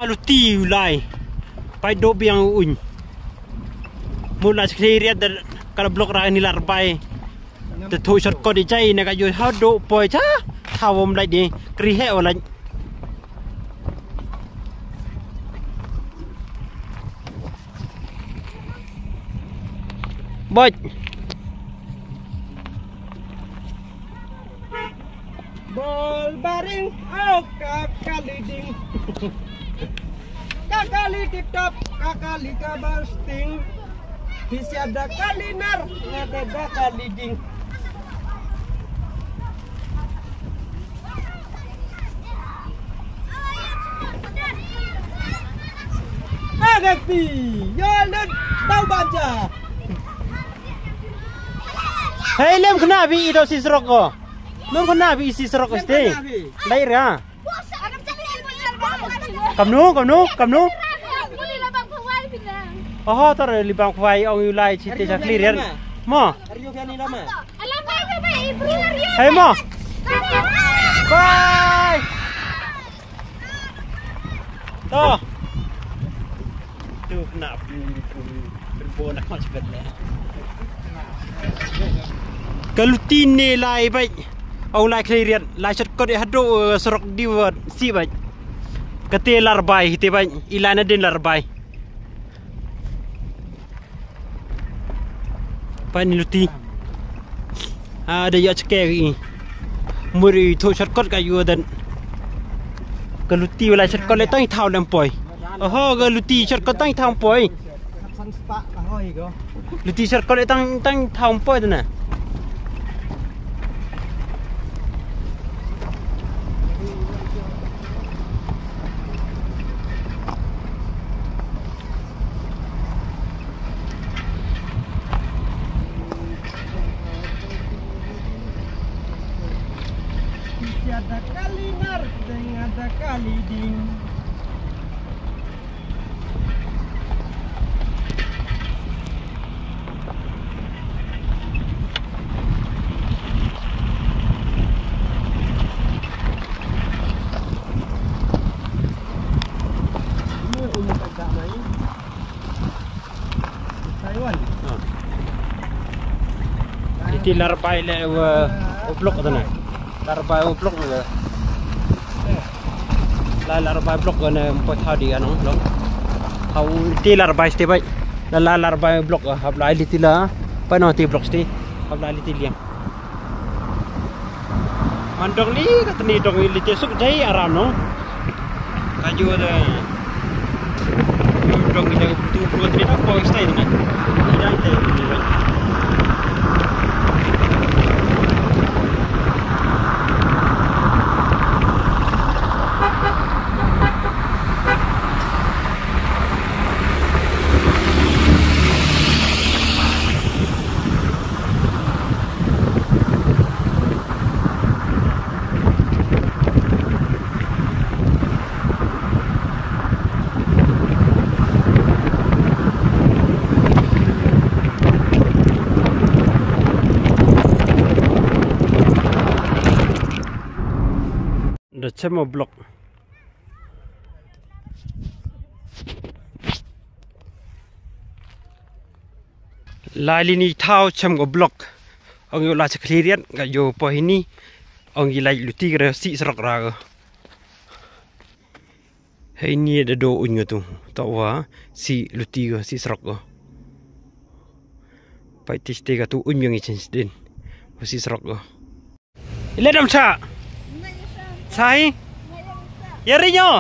Luti ulai pai do biang un mula sekalian dan kalau blok rai ni larbai te thu shot ko di chai na ka yo ha do poi cha thawom lai di kri he ola boy bol baring au kakaliding kakali tip-top, kakali kabasting. Bisi ada kalinar, ada kaliding. Agakti, yolan tau baca. Hei lem kena bi itu si seroko. Lem kena bi si seroko ste. Lahir ya. Kamu. Oh, taruh libang kuai orang ulai citi cakliran. Mo. Hey mo. Bye. Toh. Tuh nak berbon nak macam ni. Kalau tini lai baik, orang lai clearan, lai cakap kau dia hadu serok diwa si baik. Kete larbai hite baik, ilana den larbai. Pani luti. Ada ya cekeri. Muri thu shortcut kayu dan. Keluti wala shortcut le tang thau lam poi. Oh, keluti shortcut tang thau poi. Luti shortcut le tang thau poi tu na. Ada kalinar dengan ada kaliding. Ini umum tak main. Taiwan. Ini larbai le blok tu na. Larbai blok ni. Larbai blok ni empat hari anong blok. Hau ti larbai sti bai. Larbai blok hab lai li ti la. Pa no ti blok sti. Hab lai li ti liang. Mandong li katni dong li ti suk dai aram no. Kaju ada. Dong ni tu buat ni apa stai ni. Idai te. Cemo blok. Lali ni thau cemo blok. Ông yêu la chak clearian ga yo po hini. Ông ilai luti ga si srok ra. Hei ni da do un tu. Tawa si luti ga si srok go. Pai tiste ga tu un yang chen din. Si srok go. Ile dam cha. Sai? Ya rinyo.